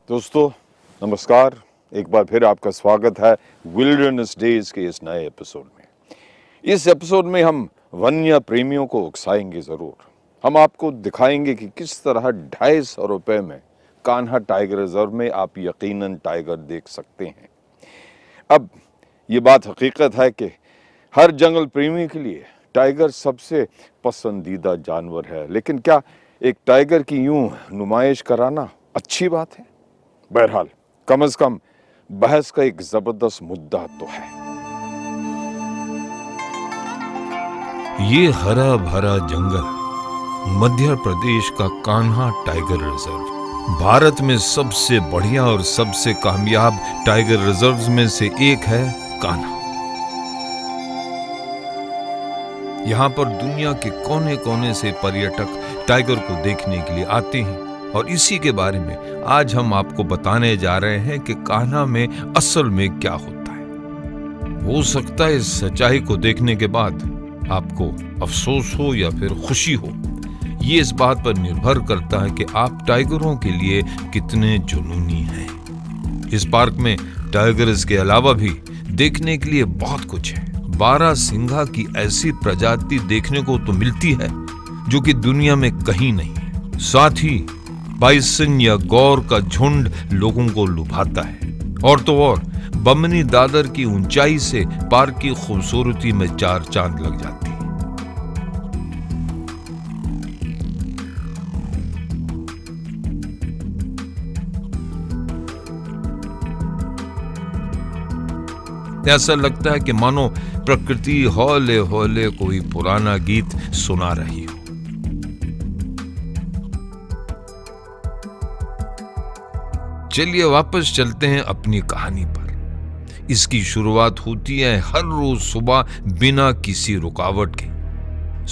दोस्तों नमस्कार। एक बार फिर आपका स्वागत है विल्डरनेस डेज के इस नए एपिसोड में। इस एपिसोड में हम वन्य प्रेमियों को उकसाएंगे ज़रूर। हम आपको दिखाएंगे कि किस तरह 250 रुपये में कान्हा टाइगर रिजर्व में आप यकीनन टाइगर देख सकते हैं। अब ये बात हकीकत है कि हर जंगल प्रेमी के लिए टाइगर सबसे पसंदीदा जानवर है, लेकिन क्या एक टाइगर की यूं नुमाइश कराना अच्छी बात है? बहरहाल कम से कम बहस का एक जबरदस्त मुद्दा तो है। ये हरा भरा जंगल मध्य प्रदेश का कान्हा टाइगर रिजर्व भारत में सबसे बढ़िया और सबसे कामयाब टाइगर रिजर्व्स में से एक है कान्हा। यहाँ पर दुनिया के कोने कोने से पर्यटक टाइगर को देखने के लिए आते हैं और इसी के बारे में आज हम आपको बताने जा रहे हैं कि कान्हा में असल में क्या होता है। हो सकता है इस सच्चाई को देखने के बाद आपको अफसोस हो या फिर खुशी हो। ये इस बात पर निर्भर करता है कि आप टाइगरों के लिए कितने जुनूनी हैं। इस पार्क में टाइगर्स के अलावा भी देखने के लिए बहुत कुछ है। 12 सिंघा की ऐसी प्रजाति देखने को तो मिलती है जो कि दुनिया में कहीं नहीं है। साथ ही बाइसन या गौर का झुंड लोगों को लुभाता है। और तो और बमनी दादर की ऊंचाई से पार्क की खूबसूरती में 4 चांद लग जाती है। ऐसा लगता है कि मानो प्रकृति हौले हौले कोई पुराना गीत सुना रही हो। चलिए वापस चलते हैं अपनी कहानी पर। इसकी शुरुआत होती है हर रोज सुबह बिना किसी रुकावट के।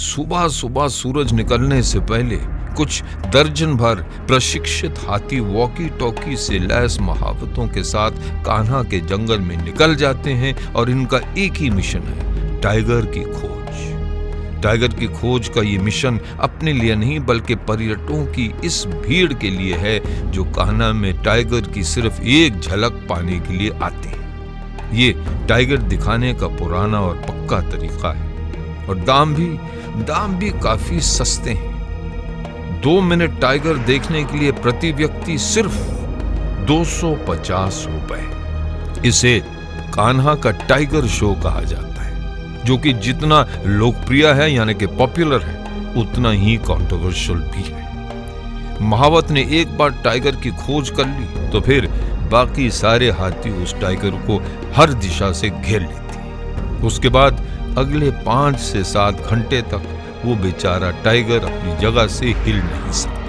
सुबह सुबह सूरज निकलने से पहले कुछ दर्जन भर प्रशिक्षित हाथी वॉकी टॉकी से लैस महावतों के साथ कान्हा के जंगल में निकल जाते हैं और इनका एक ही मिशन है, टाइगर की खोज। टाइगर की खोज का ये मिशन अपने लिए नहीं बल्कि पर्यटकों की इस भीड़ के लिए है जो कान्हा में टाइगर की सिर्फ एक झलक पाने के लिए आते हैं। ये टाइगर दिखाने का पुराना और पक्का तरीका है और दाम भी काफी सस्ते हैं। 2 मिनट टाइगर देखने के लिए प्रति व्यक्ति सिर्फ 250 रुपए। इसे कान्हा का टाइगर शो कहा जाता है, जो कि जितना लोकप्रिय है यानी कि पॉपुलर है उतना ही कंट्रोवर्शियल भी है। महावत ने एक बार टाइगर की खोज कर ली तो फिर बाकी सारे हाथी उस टाइगर को हर दिशा से घेर लेते हैं। उसके बाद अगले 5 से 7 घंटे तक वो बेचारा टाइगर अपनी जगह से हिल नहीं सकता।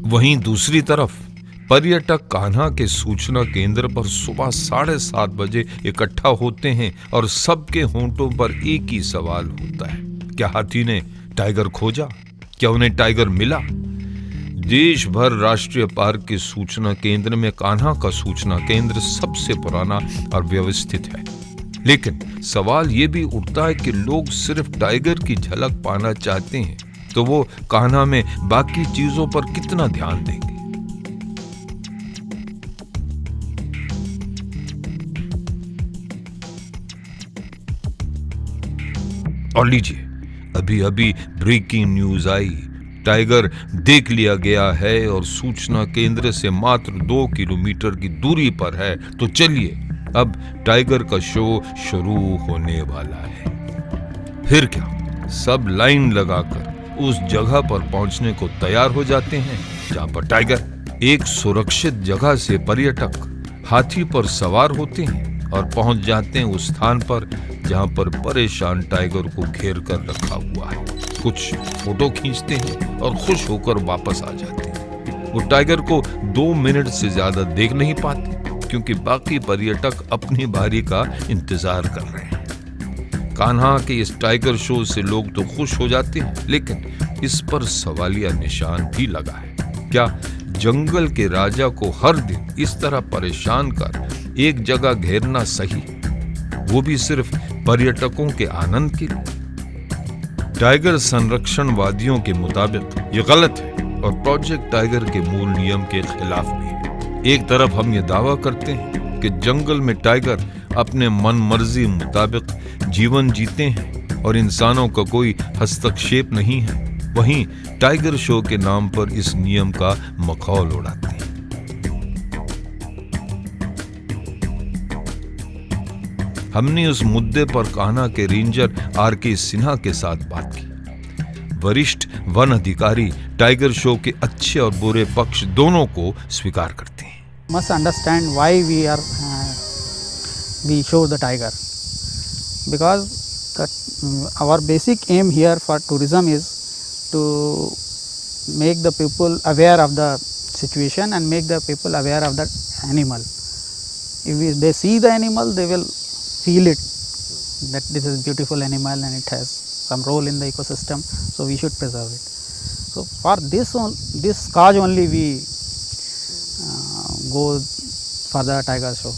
वहीं दूसरी तरफ पर्यटक कान्हा के सूचना केंद्र पर सुबह 7:30 बजे इकट्ठा होते हैं और सबके होंठों पर एक ही सवाल होता है, क्या हाथी ने टाइगर खोजा? क्या उन्हें टाइगर मिला? देश भर राष्ट्रीय पार्क के सूचना केंद्र में कान्हा का सूचना केंद्र सबसे पुराना और व्यवस्थित है। लेकिन सवाल ये भी उठता है कि लोग सिर्फ टाइगर की झलक पाना चाहते हैं तो वो कान्हा में बाकी चीजों पर कितना ध्यान देंगे? और लीजिए अभी ब्रेकिंग न्यूज आई, टाइगर देख लिया गया है और सूचना केंद्र से मात्र 2 किलोमीटर की दूरी पर है। तो चलिए अब टाइगर का शो शुरू होने वाला है। फिर क्या, सब लाइन लगाकर उस जगह पर पहुंचने को तैयार हो जाते हैं जहां पर टाइगर। एक सुरक्षित जगह से पर्यटक हाथी पर सवार होते हैं और पहुंच जाते हैं उस स्थान पर जहां पर परेशान टाइगर को घेर कर रखा हुआ है। कुछ फोटो खींचते हैं और खुश होकर वापस आ जाते हैं। वो टाइगर को 2 मिनट से ज्यादा देख नहीं पाते क्योंकि बाकी पर्यटक अपनी बारी का इंतजार कर रहे हैं। कान्हा के इस टाइगर शो से लोग तो खुश हो जाते हैं, लेकिन इस पर सवालिया निशान भी लगा है। क्या जंगल के राजा को हर दिन इस तरह परेशान कर एक जगह घेरना सही, वो भी सिर्फ पर्यटकों के आनंद के लिए? टाइगर संरक्षणवादियों के मुताबिक ये गलत है और प्रोजेक्ट टाइगर के मूल नियम के खिलाफ भी है। एक तरफ हम ये दावा करते हैं कि जंगल में टाइगर अपने मन मर्जी मुताबिक जीवन जीते हैं और इंसानों का कोई हस्तक्षेप नहीं है, वहीं टाइगर शो के नाम पर इस नियम का मखौल उड़ाते हैं। हमने उस मुद्दे पर कान्हा के रेंजर आर.के. सिन्हा के साथ बात की। वरिष्ठ वन अधिकारी टाइगर शो के अच्छे और बुरे पक्ष दोनों को स्वीकार करते हैं। Must understand why we show the tiger, because our basic aim here for tourism is to make the people aware of the situation and make the people aware of the animal. If they see the animal, they will feel it that this is a beautiful animal and it has some role in the ecosystem, so we should preserve it. So for this cause only we go for the tiger show.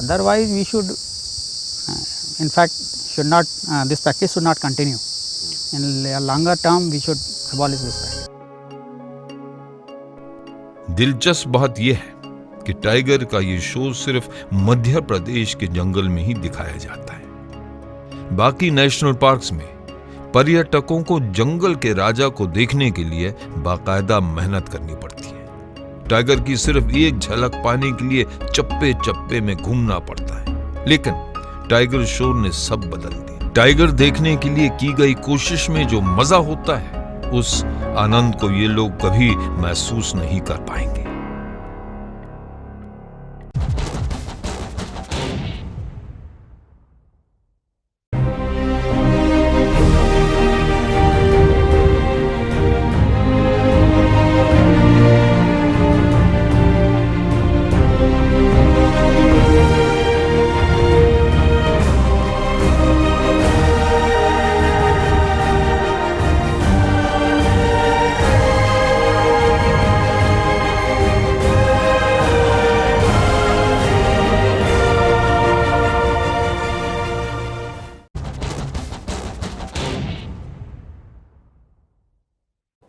Otherwise we should in fact should not this practice should not continue. In a longer term we should abolish this practice. दिलचस्प बात यह है कि tiger का ये show सिर्फ मध्य प्रदेश के जंगल में ही दिखाया जाता है। बाकी नेशनल पार्क्स में पर्यटकों को जंगल के राजा को देखने के लिए बाकायदा मेहनत करनी पड़ती है। टाइगर की सिर्फ एक झलक पाने के लिए चप्पे चप्पे में घूमना पड़ता है, लेकिन टाइगर शो ने सब बदल दिया। टाइगर देखने के लिए की गई कोशिश में जो मजा होता है, उस आनंद को ये लोग कभी महसूस नहीं कर पाएंगे।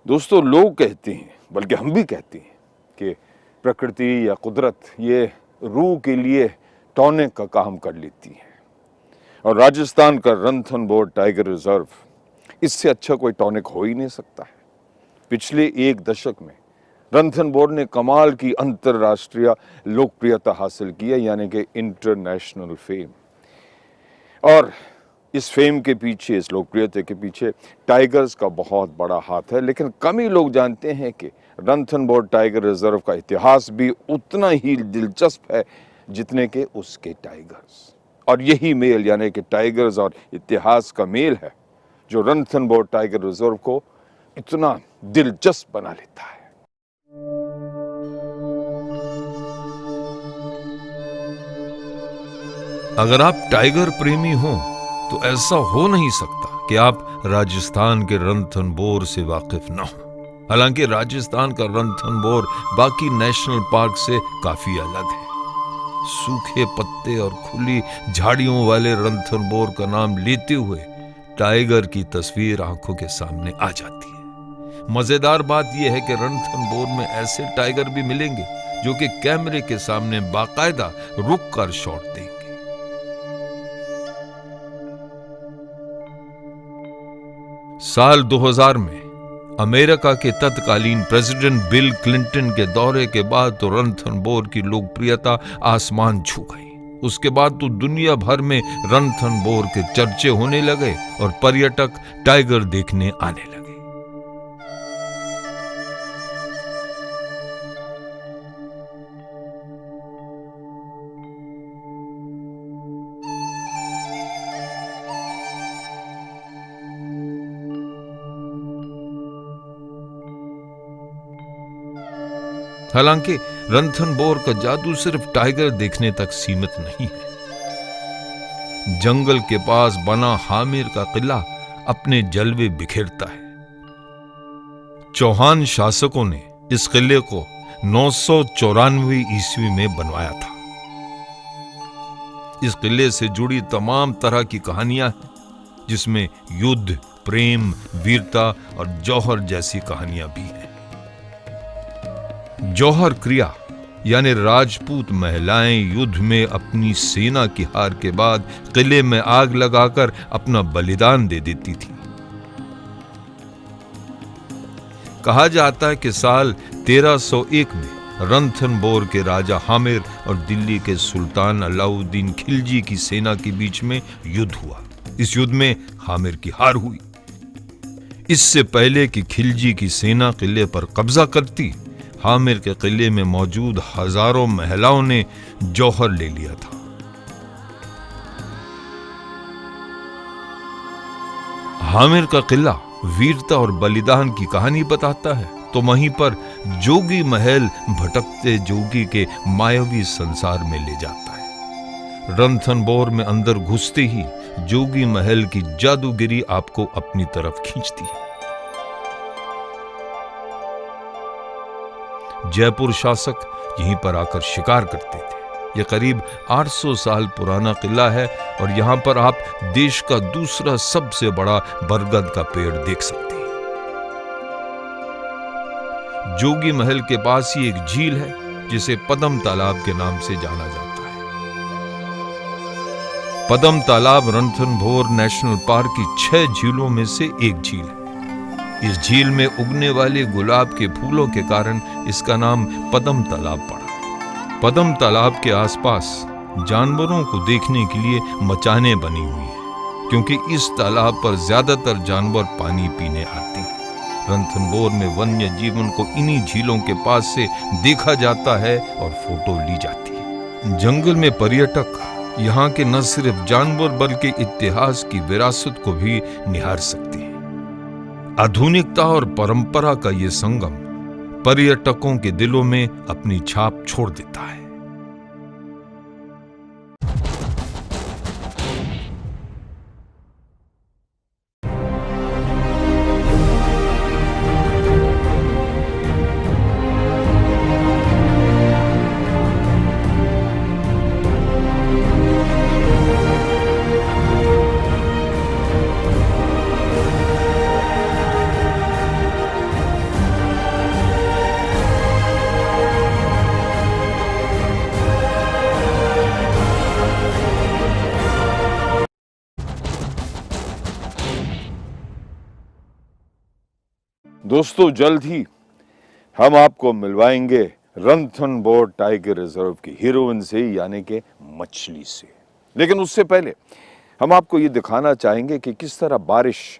दोस्तों, लोग कहते हैं, बल्कि हम भी कहते हैं कि प्रकृति या कुदरत ये रूह के लिए टॉनिक का काम कर लेती है, और राजस्थान का रणथंभौर टाइगर रिजर्व इससे अच्छा कोई टॉनिक हो ही नहीं सकता है। पिछले एक दशक में रणथंभौर ने कमाल की अंतर्राष्ट्रीय लोकप्रियता हासिल की है, यानी कि इंटरनेशनल फेम। और इस फेम के पीछे, इस लोकप्रियता के पीछे टाइगर्स का बहुत बड़ा हाथ है, लेकिन कम ही लोग जानते हैं कि रणथंभौर टाइगर रिजर्व का इतिहास भी उतना ही दिलचस्प है जितने के उसके टाइगर्स। और यही मेल, यानी कि टाइगर्स और इतिहास का मेल है जो रणथंभौर टाइगर रिजर्व को इतना दिलचस्प बना लेता है। अगर आप टाइगर प्रेमी हो तो ऐसा हो नहीं सकता कि आप राजस्थान के रणथंभौर से वाकिफ न हो। हालांकि राजस्थान का रणथंभौर बाकी नेशनल पार्क से काफी अलग है। सूखे पत्ते और खुली झाड़ियों वाले रणथंभौर का नाम लेते हुए टाइगर की तस्वीर आंखों के सामने आ जाती है। मजेदार बात यह है कि रणथंभौर में ऐसे टाइगर भी मिलेंगे जो कि कैमरे के सामने बाकायदा रुक कर शॉट देंगे। साल 2000 में अमेरिका के तत्कालीन प्रेसिडेंट बिल क्लिंटन के दौरे के बाद तो रणथंभौर की लोकप्रियता आसमान छू गई। उसके बाद तो दुनिया भर में रणथंभौर के चर्चे होने लगे और पर्यटक टाइगर देखने आने लगे। हालांकि रणथंभौर का जादू सिर्फ टाइगर देखने तक सीमित नहीं है। जंगल के पास बना हामिर का किला अपने जलवे बिखेरता है। चौहान शासकों ने इस किले को 994 ईस्वी में बनवाया था। इस किले से जुड़ी तमाम तरह की कहानियां हैं, जिसमें युद्ध, प्रेम, वीरता और जौहर जैसी कहानियां भी हैं। जौहर क्रिया यानी राजपूत महिलाएं युद्ध में अपनी सेना की हार के बाद किले में आग लगाकर अपना बलिदान दे देती थी। कहा जाता है कि साल 1301 में रणथंबोर के राजा हामिर और दिल्ली के सुल्तान अलाउद्दीन खिलजी की सेना के बीच में युद्ध हुआ। इस युद्ध में हामिर की हार हुई। इससे पहले कि खिलजी की सेना किले पर कब्जा करती, हामिर के किले में मौजूद हजारों महिलाओं ने जौहर ले लिया था। हामिर का किला वीरता और बलिदान की कहानी बताता है, तो वहीं पर जोगी महल भटकते जोगी के मायावी संसार में ले जाता है। रणथंबोर में अंदर घुसते ही जोगी महल की जादूगिरी आपको अपनी तरफ खींचती है। जयपुर शासक यहीं पर आकर शिकार करते थे। यह करीब 800 साल पुराना किला है और यहां पर आप देश का दूसरा सबसे बड़ा बरगद का पेड़ देख सकते हैं। जोगी महल के पास ही एक झील है जिसे पद्म तालाब के नाम से जाना जाता है। पद्म तालाब रणथंबोर नेशनल पार्क की 6 झीलों में से एक झील है। इस झील में उगने वाले गुलाब के फूलों के कारण इसका नाम पद्म तालाब पड़ा। पद्म तालाब के आसपास जानवरों को देखने के लिए मचाने बनी हुई हैं, क्योंकि इस तालाब पर ज्यादातर जानवर पानी पीने आते हैं। रणथंबोर में वन्य जीवन को इन्हीं झीलों के पास से देखा जाता है और फोटो ली जाती है। जंगल में पर्यटक यहाँ के न सिर्फ जानवर बल्कि इतिहास की विरासत को भी निहार सकते हैं। आधुनिकता और परंपरा का ये संगम पर्यटकों के दिलों में अपनी छाप छोड़ देता है। दोस्तों, जल्द ही हम आपको मिलवाएंगे रणथंबोर टाइगर रिजर्व की हीरोइन से, यानी कि मछली से। लेकिन उससे पहले हम आपको ये दिखाना चाहेंगे कि किस तरह बारिश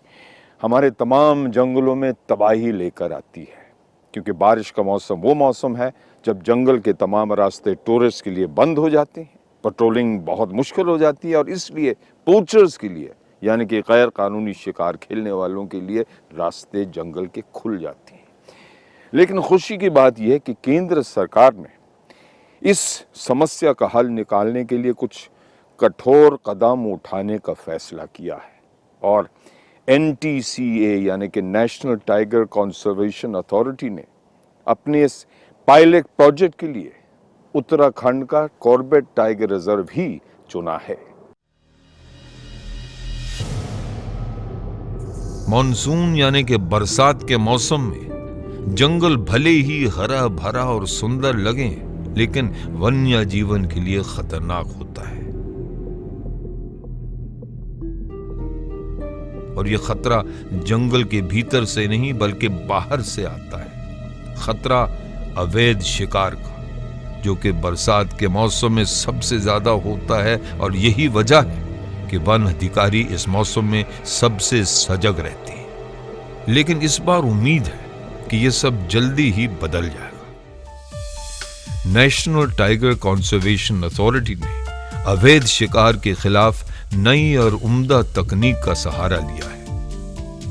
हमारे तमाम जंगलों में तबाही लेकर आती है। क्योंकि बारिश का मौसम वो मौसम है जब जंगल के तमाम रास्ते टूरिस्ट के लिए बंद हो जाते हैं, पेट्रोलिंग बहुत मुश्किल हो जाती है और इसलिए पोचर्स के लिए, यानी कि गैर कानूनी शिकार खेलने वालों के लिए रास्ते जंगल के खुल जाते हैं। लेकिन खुशी की बात यह है कि केंद्र सरकार ने इस समस्या का हल निकालने के लिए कुछ कठोर कदम उठाने का फैसला किया है और NTCA यानी कि नेशनल टाइगर कंजर्वेशन अथॉरिटी ने अपने इस पायलट प्रोजेक्ट के लिए उत्तराखंड का कॉर्बेट टाइगर रिजर्व ही चुना है। मॉनसून यानी कि बरसात के मौसम में जंगल भले ही हरा भरा और सुंदर लगे, लेकिन वन्य जीवन के लिए खतरनाक होता है। और यह खतरा जंगल के भीतर से नहीं बल्कि बाहर से आता है। खतरा अवैध शिकार का, जो कि बरसात के मौसम में सबसे ज्यादा होता है और यही वजह है कि वन अधिकारी इस मौसम में सबसे सजग रहते हैं। लेकिन इस बार उम्मीद है कि यह सब जल्दी ही बदल जाएगा। नेशनल टाइगर कंजर्वेशन अथॉरिटी ने अवैध शिकार के खिलाफ नई और उम्दा तकनीक का सहारा लिया है।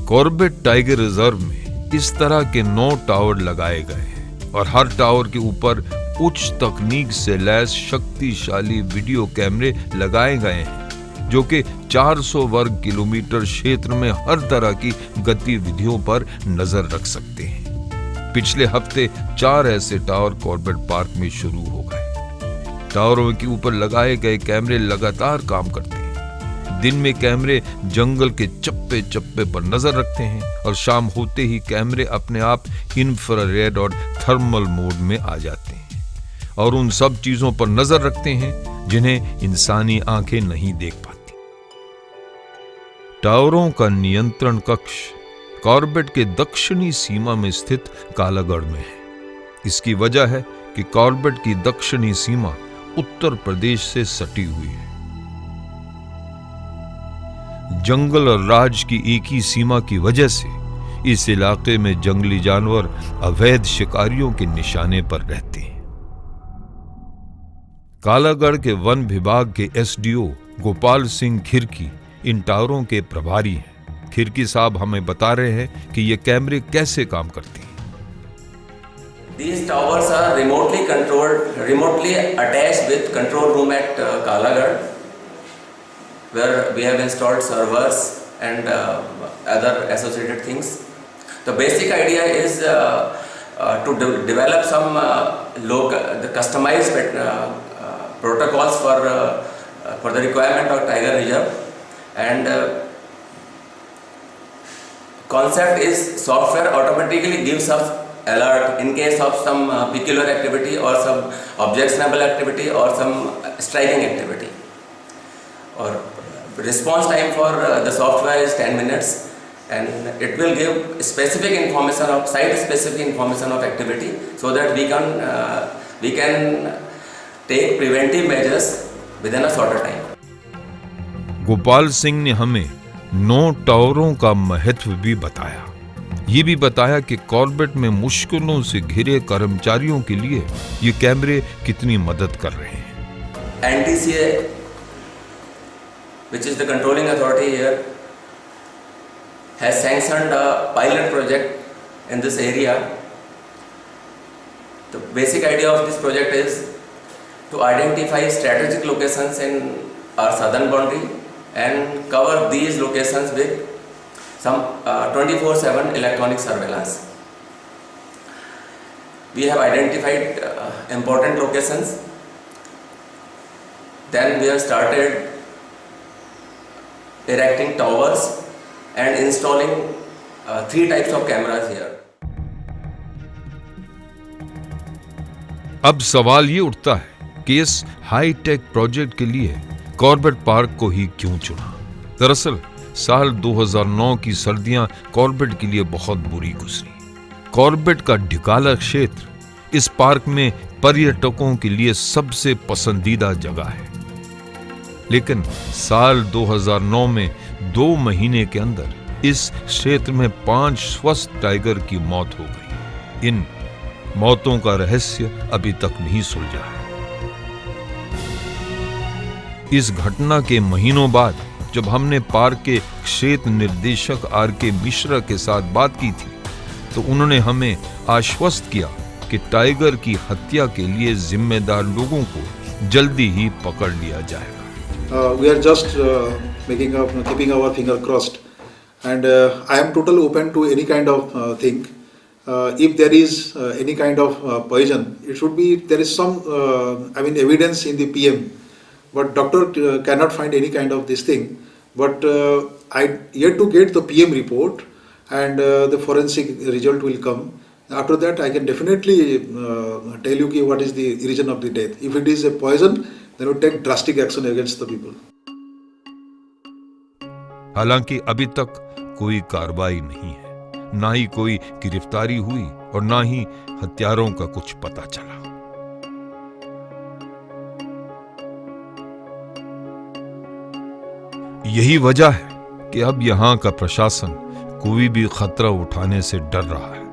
कॉर्बेट टाइगर रिजर्व में इस तरह के 9 टावर लगाए गए हैं और हर टावर के ऊपर उच्च तकनीक से लैस शक्तिशाली वीडियो कैमरे लगाए गए हैं, जो कि 400 वर्ग किलोमीटर क्षेत्र में हर तरह की गतिविधियों पर नजर रख सकते हैं। पिछले हफ्ते 4 ऐसे टावर कॉर्बेट पार्क में शुरू हो गए। टावरों के ऊपर लगाए गए कैमरे लगातार काम करते हैं। दिन में कैमरे जंगल के चप्पे चप्पे पर नजर रखते हैं और शाम होते ही कैमरे अपने आप इंफ्रारेड और थर्मल मोड में आ जाते हैं और उन सब चीजों पर नजर रखते हैं जिन्हें इंसानी आंखें नहीं देख पाती। टावरों का नियंत्रण कक्ष कॉर्बेट के दक्षिणी सीमा में स्थित कालागढ़ में है। इसकी वजह है कि कॉर्बेट की दक्षिणी सीमा उत्तर प्रदेश से सटी हुई है। जंगल और राज की एक ही सीमा की वजह से इस इलाके में जंगली जानवर अवैध शिकारियों के निशाने पर रहते हैं। कालागढ़ के वन विभाग के एसडीओ गोपाल सिंह खिरकी इन टावरों के प्रभारी हैं। खिरकी साहब हमें बता रहे हैं कि ये कैमरे कैसे काम करते हैं। These towers are remotely controlled, remotely attached with control room at Kalagarh, where we have installed servers and other associated things. The basic idea is to develop some the customized protocols for the requirement of Tiger Reserve, and concept is software automatically gives us alert in case of some peculiar activity or some objectionable activity or some striking activity. Or response time for the software is 10 minutes, and it will give specific information of site specific information of activity so that we can take preventive measures within a shorter time. Gopal Singh ने हमें 9 टावरों का महत्व भी बताया। ये भी बताया कि कॉर्बेट में मुश्किलों से घिरे कर्मचारियों के लिए ये कैमरे कितनी मदद कर रहे हैं। NTCA, which is the controlling authority here, has sanctioned a pilot project in this area. The basic idea of this project is to identify strategic locations in our southern boundary and cover these locations with some 24/7 electronic surveillance. We have identified important locations. Then we have started erecting towers and installing 3 types of cameras here. अब सवाल ये उठता है कि इस high tech project के लिए Corbett park को ही क्यों चुना। दरअसल साल 2009 की सर्दियां कॉर्बेट के लिए बहुत बुरी गुजरी। कॉर्बेट का ढिकाला क्षेत्र इस पार्क में पर्यटकों के लिए सबसे पसंदीदा जगह है, लेकिन साल 2009 में 2 महीने के अंदर इस क्षेत्र में 5 स्वस्थ टाइगर की मौत हो गई। इन मौतों का रहस्य अभी तक नहीं सुलझा है। इस घटना के महीनों बाद जब हमने पार्क के क्षेत्र निर्देशक RK मिश्रा के साथ बात की थी, तो उन्होंने हमें आश्वस्त किया कि टाइगर की हत्या के लिए जिम्मेदार लोगों को जल्दी ही पकड़ लिया जाएगा। We are just keeping our finger crossed, and I am totally open to any kind of thing. If there is any kind of poison, it should be there is some evidence in the PM. But doctor cannot find any kind of this thing. But I yet to get the PM report, and the forensic result will come. After that, I can definitely tell you what is the reason of the death. If it is a poison, then we take drastic action against the people. हालांकि अभी तक कोई कार्रवाई नहीं है, ना ही कोई गिरफ्तारी हुई और ना ही हत्यारों का कुछ पता चला। यही वजह है कि अब यहां का प्रशासन कोई भी खतरा उठाने से डर रहा है।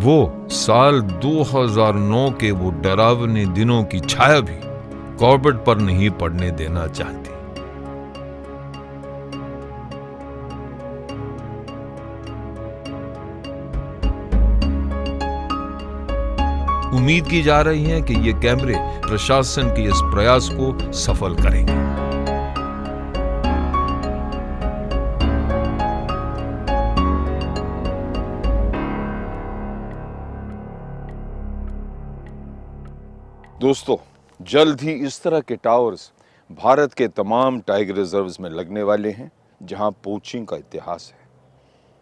वो साल 2009 के वो डरावने दिनों की छाया भी कॉर्बेट पर नहीं पड़ने देना चाहती। उम्मीद की जा रही है कि ये कैमरे प्रशासन के इस प्रयास को सफल करेंगे। दोस्तों, जल्द ही इस तरह के टावर्स भारत के तमाम टाइगर रिजर्व्स में लगने वाले हैं जहां पोचिंग का इतिहास है,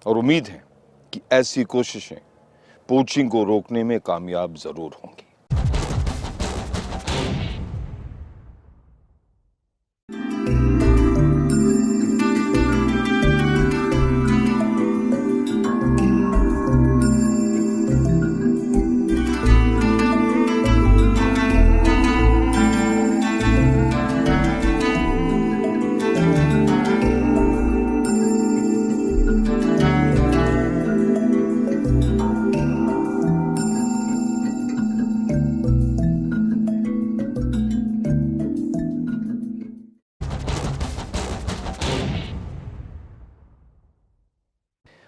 और उम्मीद है कि ऐसी कोशिशें पोचिंग को रोकने में कामयाब जरूर होंगी।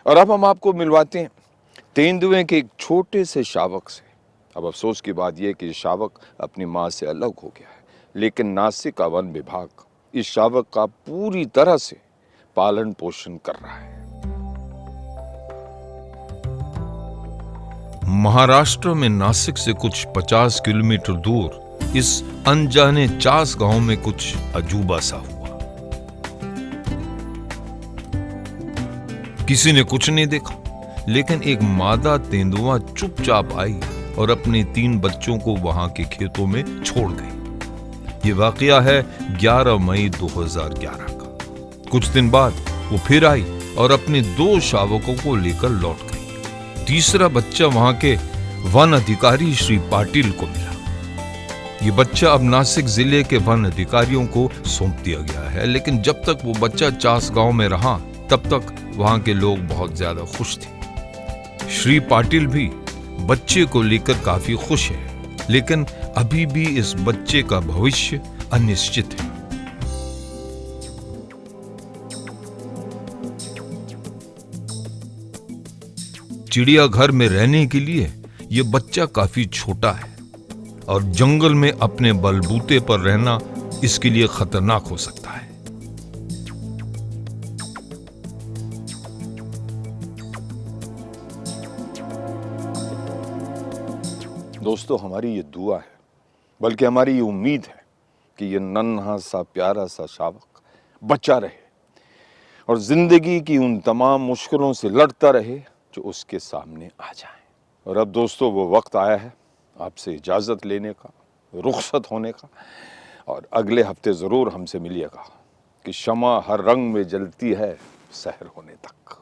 और अब हम आपको मिलवाते हैं तेंदुए के एक छोटे से शावक से। अब अफसोस की बात यह कि ये शावक अपनी मां से अलग हो गया है, लेकिन नासिक का वन विभाग इस शावक का पूरी तरह से पालन पोषण कर रहा है। महाराष्ट्र में नासिक से कुछ 50 किलोमीटर दूर इस अनजाने चास गांव में कुछ अजूबा सा हुआ। किसी ने कुछ नहीं देखा, लेकिन एक मादा तेंदुआ चुपचाप आई और अपने 3 बच्चों को वहां के खेतों में छोड़ गई। ये वाकया है 11 मई 2011 का। कुछ दिन बाद वो फिर आई और अपने 2 शावकों को लेकर लौट गई। तीसरा बच्चा वहां के वन अधिकारी श्री पाटिल को मिला। ये बच्चा अब नासिक जिले के वन अधिकारियों को सौंप दिया गया है, लेकिन जब तक वो बच्चा चास गांव में रहा तब तक वहां के लोग बहुत ज्यादा खुश थे। श्री पाटिल भी बच्चे को लेकर काफी खुश है, लेकिन अभी भी इस बच्चे का भविष्य अनिश्चित है। चिड़ियाघर में रहने के लिए यह बच्चा काफी छोटा है और जंगल में अपने बलबूते पर रहना इसके लिए खतरनाक हो सकता है। दोस्तों, हमारी ये दुआ है, बल्कि हमारी ये उम्मीद है कि ये नन्हा सा प्यारा सा शावक बचा रहे और जिंदगी की उन तमाम मुश्किलों से लड़ता रहे जो उसके सामने आ जाएं। और अब दोस्तों, वो वक्त आया है आपसे इजाज़त लेने का, रुखसत होने का, और अगले हफ्ते ज़रूर हमसे मिलिएगा कि शमा हर रंग में जलती है सहर होने तक।